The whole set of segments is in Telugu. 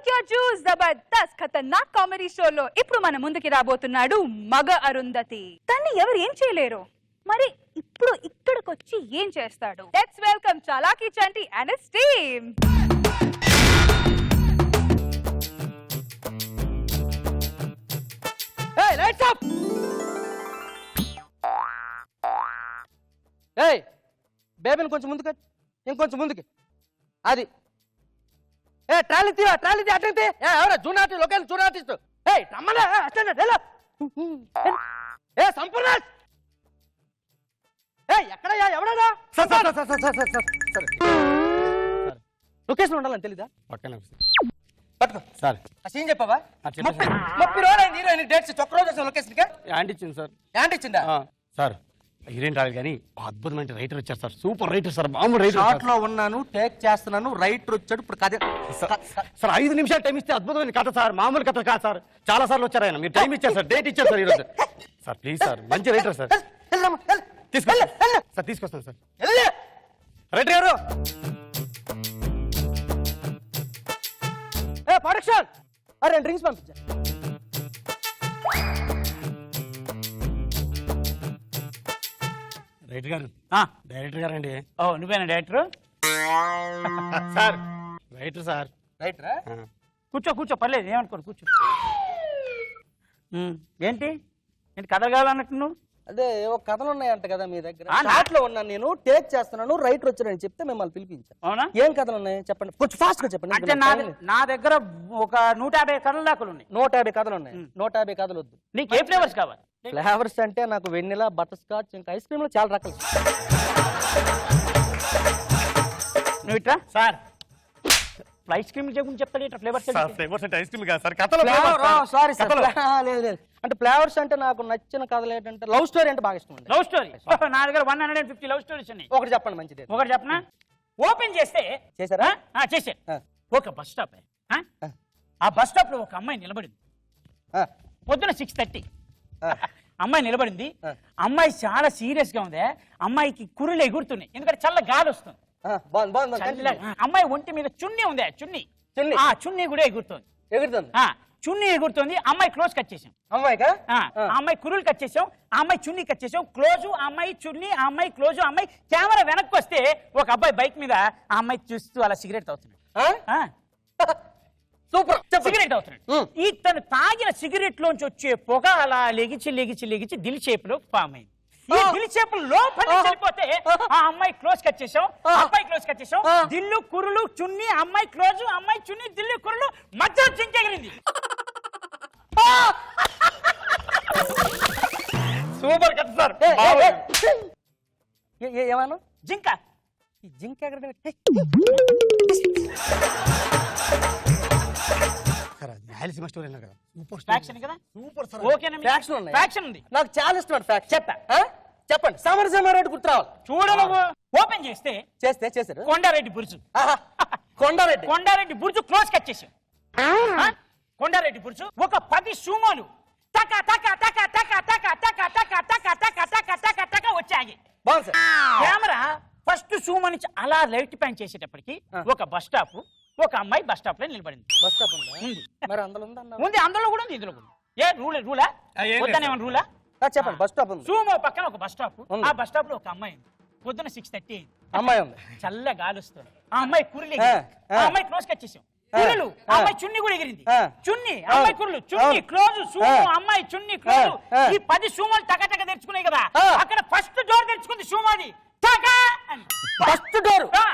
క్యూ జబర్దస్త్ ఖతర్నాక్ కామెడీ షోలో ఇప్పుడు మన ముందుకి రాబోతున్నాడు మగ అరుంధతి. తన్ని ఎవరు ఏం చేయలేరు, మరి ఇప్పుడు ఇక్కడికి వచ్చి ఏం చేస్తాడు? Let's welcome Chalaki Chanti and his team. Hey, lights up! Hey, బేబీని కొంచెం ముందుకు, ఇంకొంచెం ముందుకి. అది ట్రాలీ తీ అటెండి. ఎవరా junior artist, location junior artist. రమ్మనే సంపూర్ణ. ఎక్కడయ్యా, ఎవడరా? లొకేషన్ ఉండాలని తెలీదా? పక్కన పట్టుకో సార్. ఆ సీన్ చెప్పావా? 30 రోజులు హీరోయిన్ డేట్స్ ఒక్క రోజు వచ్చిన లొకేషన్ కి యాంటీ ఇచ్చింది సార్. యాంటీ ఇచ్చిందా? సార్ హీరోయిన్ రాలేదు కానీ అద్భుతమైన రైటర్ వచ్చారు సార్. సూపర్ రైటర్ సార్, మామూలు రైటర్. షార్ట్ లో ఉన్నాను, టేక్ చేస్తున్నాను, రైటర్ వచ్చాడు. ఇప్పుడు కథ సార్ 5 నిమిషాలు టైం ఇస్తే అద్భుతమైన కథ సార్, మామూలు కథ కాదు సార్. చాలా సార్లు వచ్చారు ఆయన, మీరు టైం ఇచ్చారు సార్, డేట్ ఇచ్చారు సార్ ఈరోజు. సార్ ప్లీజ్ సార్, మంచి రైటర్ సార్. తీసుకొస్తాను సార్, తీసుకొస్తాను సార్. రైటర్ గారు ప్రొడక్షన్ 2 డ్రింక్స్ పంపించా. రైటర్ గారు, డైరెక్టర్ గారు అండి. ఓ నువ్వేనా డైరెక్టర్? Sir writer sir. రైటరా? కూర్చో పర్లేదు, ఏమనుకోరు, కూర్చో. ఏంటి కథలు కావాలన్నట్టు నువ్వు? అదే ఒక కథలు ఉన్నాయంట కదా మీ దగ్గర. షార్ట్ లో ఉన్నాను నేను, టేక్ చేస్తున్నాను, రైటర్ వచ్చాడని చెప్తే మిమ్మల్ని పిలిపించా. అవునా? ఏం కథలు ఉన్నాయి చెప్పండి, కొంచెం ఫాస్ట్ గా చెప్పండి. అంటే నా దగ్గర ఒక 150 కథలు దాకా ఉన్నాయి. 150 కథలు ఉన్నాయి. 150 కథలు వద్దు. నీకు ఏ ఫ్లేవర్స్ కావాలి? ఫ్లేవర్స్ అంటే నాకు వెన్నెలా, బటర్ స్కాచ్, ఇంకా ఐస్ క్రీమ్ లో చాలా రకాలు. నువ్వు ఇట్రా సార్. ఐస్ క్రీమ్ గురించి చెప్తాడు ఇట్లా ఫ్లేవర్స్. ఫ్లేవర్స్ అంటే ఐస్ క్రీమ్ కాదు సార్, కథలో. సారీ సార్, లేదు. అంటే ఫ్లేవర్స్ అంటే నాకు నచ్చిన కథలు ఏంటంటే లవ్ స్టోరీ అంటే బాగా ఇష్టం అండి. లవ్ స్టోరీ నా దగ్గర 150 లవ్ స్టోరీస్ ఉన్నాయి. ఒకటి చెప్పండి మంచిది. ఒకటి చెప్పనా? ఓపెన్ చేస్తే చేశారా? చేశారు. ఒక బస్ స్టాప్. ఆ బస్ స్టాప్ లో ఒక అమ్మాయి నిలబడింది. పొద్దున 6:30 అమ్మాయి నిలబడింది. అమ్మాయి చాలా సీరియస్ గా ఉంది. అమ్మాయికి కురులు ఎగురుతున్నాయి, ఎందుకంటే చల్ల గాలి వస్తుంది. అమ్మాయి ఒంటి మీద చున్నీ ఉంది, చున్నీ కూడా ఎగురుతుంది. చున్నీ ఎగురుతుంది. అమ్మాయి క్లోజ్ కట్ చేసాం. అమ్మాయిగా అమ్మాయి కురులు కట్ చేసాం, ఆ అమ్మాయి చున్నీ కట్ చేసాం. క్లోజ్ ఆ అమ్మాయి చున్నీ, ఆ అమ్మాయి క్లోజ్. అమ్మాయి కెమెరా వెనక్కి వస్తే ఒక అబ్బాయి బైక్ మీద ఆ అమ్మాయి చూస్తూ అలా సిగరెట్ తాగుతున్నాడు. సూపర్ సిగరెట్ అవుతున్నాడు. ఈ తను తాగిన సిగరెట్ లోంచి వచ్చే పొగ అలా లెగిచి దిల్ షేప్ లో ఫామ్ అయింది. ఈ దిల్ షేప్ లోపల వెళ్ళిపోతే ఆ అమ్మాయి క్లోజ్ కట్ చేసాం, అబ్బాయి క్లోజ్ కట్ చేసాం. దిల్లు కురులు చున్నీ, అమ్మాయి క్లోజ్, అమ్మాయి చున్నీ, దిల్లు కురులు మధ్యలో చింకెగిరింది. సూపర్ కథ సార్. ఏమన్నా జింక. ఈ జింక ఎక్కడ? రాయలసీమ స్టోరీ అన్నారు కదా, సూపర్ ఫ్యాక్షన్ కదా. Super sir. ఓకేనా? ఫ్యాక్షన్ ఉంది. నాకు చాలా ఇష్టం ఫ్యాక్షన్. చెప్పండి. సమరసింహారెడ్డి గుర్తు రావాలి. చూడను. ఓపెన్ చేస్తే చేశారు కొండారెడ్డి బుర్జు. కొండారెడ్డి బుర్జు క్లోజ్ కట్ చేసాం. కొండారెడ్డి బుర్జు ఒక 10 సుమోలు టక టక టక టక టక టక టక టక టక టక టక టక వచ్చాయి. కెమెరా ఫస్ట్ సుమో నుంచి అలా లైట్ ప్యాన్ చేసేటప్పటికి ఒక బస్ స్టాప్, ఒక అమ్మాయి బస్ స్టాప్ లో నిలబడింది. బస్ స్టాప్ ఉంది, అందులో కూడా ఉంది, ఇందులో కూడా. ఏ రూలా వద్దనేమన్నా రూలా? చెప్పండి. బస్ స్టాప్ ఉంది, సూమో పక్కన ఒక బస్ స్టాప్. ఆ బస్ స్టాప్ లో ఒక అమ్మాయి ఉంది. పొద్దున 6:30 అమ్మాయి ఉంది. చల్ల గాలి వస్తుంది. ఆ అమ్మాయి కురులు, ఆ అమ్మాయి క్లోజ్ కట్ చేసాం. కురులు, అమ్మాయి చున్ని కూడా ఎగిరింది. చున్ని, అమ్మాయి కురులు, చున్ని క్లోజ్, సూమో, అమ్మాయి చున్ని క్లోజ్. ఈ 10 సూమోలు టక తెరుచుకున్నాయి కదా. అక్కడ ఫస్ట్ డోర్ తెరుచుకుంది సూమోది.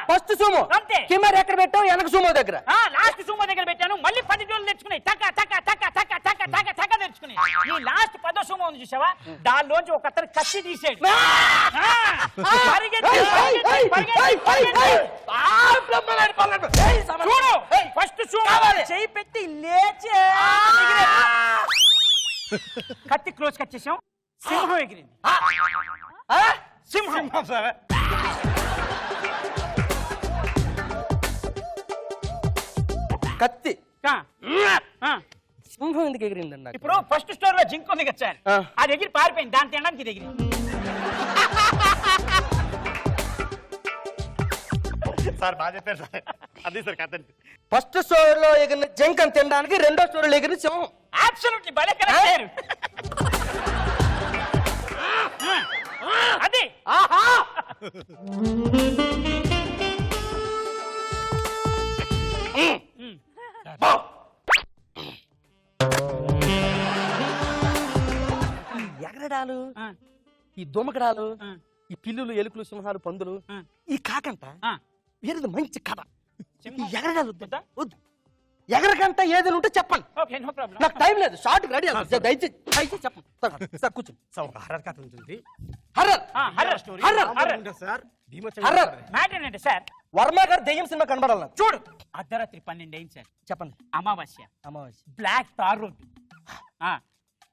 ఫస్ట్ సూమో అంతే. కెమెరా ఎక్కడ పెట్టావు? వెనక సూమో దగ్గర. లాస్ట్ సూమో దగ్గర పెట్టాను. మళ్ళీ 10 డోర్లు తెచ్చుకున్నాయి. టక టక టక టక టక టక టక తెచ్చుకున్నాయి. ఈ లాస్ట్ 10వ సూమో ఉంది చూసావా, దానిలోంచి ఒక అతను కత్తి తీసాడు. ఫస్ట్ సూమో చెయ్యి పెట్టి లేచే కత్తి క్లోజ్ కట్ చేసాం. సింహం ఎగిరింది. సింహం సార్. కత్తి సింహం ఎందుకు ఎగిరిందండి? ఇప్పుడు ఫస్ట్ స్టోర్ లో జింక్ ఉంది కదా సార్, అది ఎగిరి పారిపోయింది. దాని తినడానికి ఇది ఎగిరింది. సార్ బాగా చెప్పారు సార్. అది సార్ కథ. ఫస్ట్ స్టోరీలో ఎగిరిన జంకని తినడానికి రెండో స్టోరీలో ఎగిరిన సింహం. అబ్సల్యూట్లీ భలే కరెక్ట్ అయ్యారు. అది ఆహా ఈ ఎగరడాలు, ఈ దుమకడాలు, ఈ పిల్లులు, ఎలుకలు, సింహాలు, పందులు, ఈ కాకంట వేరేది మంచి కథ. ఈ ఎగరడాలు వద్దా? వద్దు. ఎగరకంట ఏదైనా ఉంటే చెప్పండి. Okay, no problem. నాకు టైం లేదు, షార్ట్ రెడీ దయచేసి చెప్పండి. సార్ కూర్చోండి. సార్ ఒక హర్రర్ కథ ఉంటుంది. హర్రర్ హర్రర్ స్టోరీ హర్రర్ ఉంటుంది సార్. హర్రర్ మ్యాటర్ ఏంటంటే సార్, వర్మ గారు దెయ్యం సినిమా కనబడాలి నాకు. చూడు అర్ధరాత్రి 12 అయింది సార్. చెప్పండి. అమావాస్య, అమావాస్య. Black tar road.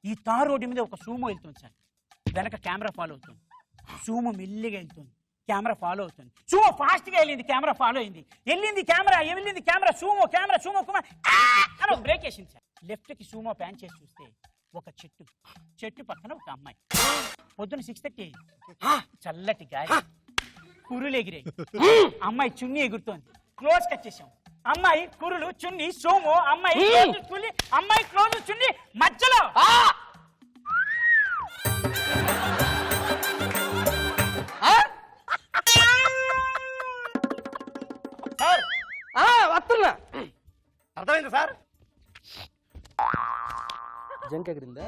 ఈ తార్ రోడ్డు మీద ఒక సూమో వెళ్తుంది సార్. వెనక కెమెరా ఫాలో అవుతుంది. సూమో మెల్లిగా వెళ్తుంది, కెమెరా ఫాలో అవుతుంది. సూమో ఫాస్ట్ గా వెళ్ళింది, కెమెరా ఫాలో అయింది. వెళ్ళింది కెమెరా, సూమో బ్రేక్ వేసింది సార్. లెఫ్ట్ కి సూమో ప్యాన్ చేసి చూస్తే ఒక చెట్టు పక్కన ఒక అమ్మాయి. పొద్దున 6:30 చల్లటి గాలి, కురులు ఎగిరాయి. అమ్మాయి చున్నీ ఎగురుతోంది. క్లోజ్ కట్ చేసాం. అమ్మాయి కురులు, చున్నీ, సోము, అమ్మాయి క్లోజ్ చున్నీ మధ్యలో. సార్ వస్తున్నా. అర్థమైంది సార్. జంక్ ఎగిరిందా?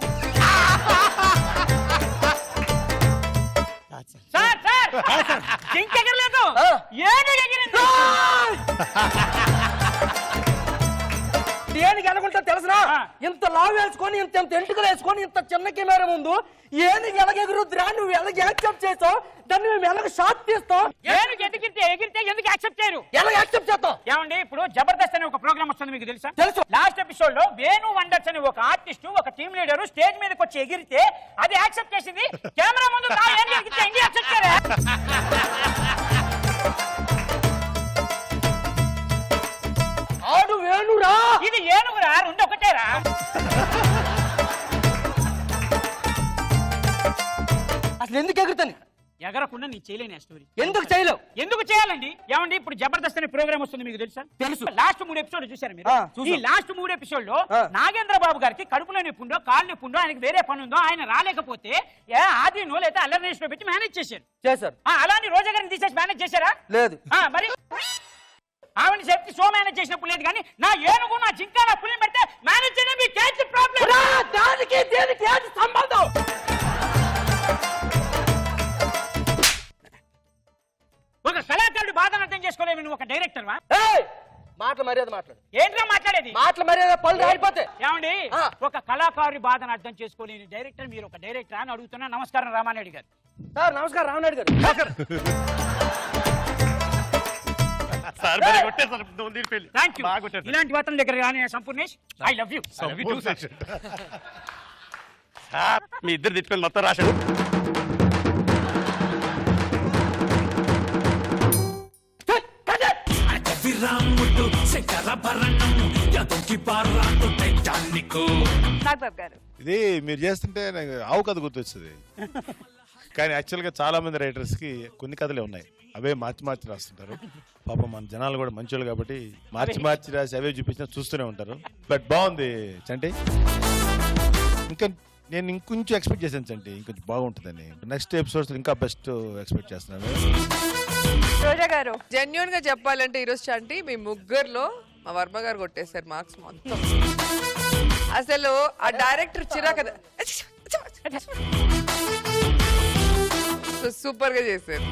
సార్ జింక ఎగరలేదు, ఏనుగు ఎగిరింది. ఏనుగు ఎలాగుంటా తెలుసునా? ఇంత లావు వేసుకొని, ఇంత ఎంటుకలు వేసుకొని, ఇంత చిన్న కెమెరా ముందు ఏనుగు ఎలాగెగురుద్రా? నువ్వు ఎలాగ యాక్సెప్ట్ చేస్తావు? దాన్ని మేము ఎలాగ షాట్ తీస్తాం? ఏనుగు ఎగిరితే ఎందుకు యాక్సెప్ట్ చేయరు? ఎలా యాక్సెప్ట్ చేస్తాం? ఏమండి, ఇప్పుడు జబర్దస్త్ అనే ఒక ప్రోగ్రామ్ వస్తుంది, మీకు తెలుసా? తెలుసు. లాస్ట్ ఎపిసోడ్ లో వేణు వండర్స్ అనే ఒక ఆర్టిస్ట్, ఒక టీమ్ లీడర్ స్టేజ్ మీదకి వచ్చి ఎగిరితే అది యాక్సెప్ట్ చేసింది. కెమెరా ముందు ఎందుకు యాక్సెప్ట్ చేయరా? ఆడు వేణురా. ఇది ఏనుగురా, రెండు ఒకటేరా. అసలు ఎందుకు ఎగురుతాను? ఎగరకుండా నేను చేయలేను ఆ స్టోరీ. ఎందుకు చేయలేవు? ఎందుకు చేయాలండి? ఏమండి, ఇప్పుడు జబర్దస్త్ అనే ప్రోగ్రామ్ వస్తుంది, మీకు తెలుసా? తెలుసు. లాస్ట్ 3 ఎపిసోడ్ చూసారు మీరు? చూసాం. ఈ లాస్ట్ 3 ఎపిసోడ్ లో నాగేంద్ర బాబు గారికి కడుపులో నొప్పుండో, కాళ్ళు నొప్పుండో, ఆయనకి వేరే పని ఉందో, ఆయన రాలేకపోతే ఆదినో లేదా అల్లర్నేష్ లో పెట్టి మేనేజ్ చేశారు. అలాంటి రోజా గారిని తీసేసి మేనేజ్ చేశారా? లేదు. మరి ఆవిడ చెప్పి షో మేనేజ్ చేసినప్పుడు లేదు, కానీ నా ఏనుగు, నా జింక, నా పులి పెడితే మేనేజ్ చేయడం మీ కేసు ప్రాబ్లం. దానికి దేనికి ఏంటి సంబంధం? ఒక కళాకారుడు బాధను అర్థం చేసుకోలేవు, నువ్వు ఒక డైరెక్టర్ వా? మాటల మర్యాద మాట్లాడు. ఏంట్రా మాట్లాడేది? మాటల మర్యాద పళ్ళు అయిపోతే. ఏమండి, ఒక కళాకారుడి బాధను అర్థం చేసుకోలేని డైరెక్టర్ మీరు ఒక డైరెక్టర్ అని అడుగుతున్నా. నమస్కారం రామానాయుడు గారు. సార్ నమస్కారం. రామనాయుడు గారు. Thank you. ఇలాంటి వాతం దగ్గర కానీ సంపూర్ణేష్, ఐ లవ్ యూ. మీ ఇద్దరు తిట్టుకొని మొత్తం రాశారు. నాగబాబు గారు, ఇది మీరు చేస్తుంటే నాకు ఆవు కథ గుర్తొచ్చింది. కానీ యాక్చువల్గా చాలా మంది రైటర్స్కి కొన్ని కథలే ఉన్నాయి, అవే మార్చి మార్చి రాస్తుంటారు. పాపం మన జనాలు కూడా మంచోళ్ళు కాబట్టి మార్చి రాసి అవే చూపించినా చూస్తూనే ఉంటారు. బట్ బాగుంది చంటి. ఇంకా నేను ఇంకొంచెం ఎక్స్పెక్ట్ చేశాను చంటి, ఇంకొంచెం బాగుంటుందని. నెక్స్ట్ ఎపిసోడ్స్ ఇంకా బెస్ట్ ఎక్స్పెక్ట్ చేస్తున్నాను. రోజా గారు, జెన్యున్ గా చెప్పాలంటే ఈరోజు చంటి మీ ముగ్గురులో మా వర్మ గారు కొట్టేశారు మార్క్స్ మొత్తం. అసలు ఆ డైరెక్టర్ చిరాక సూపర్ గా చేశారు.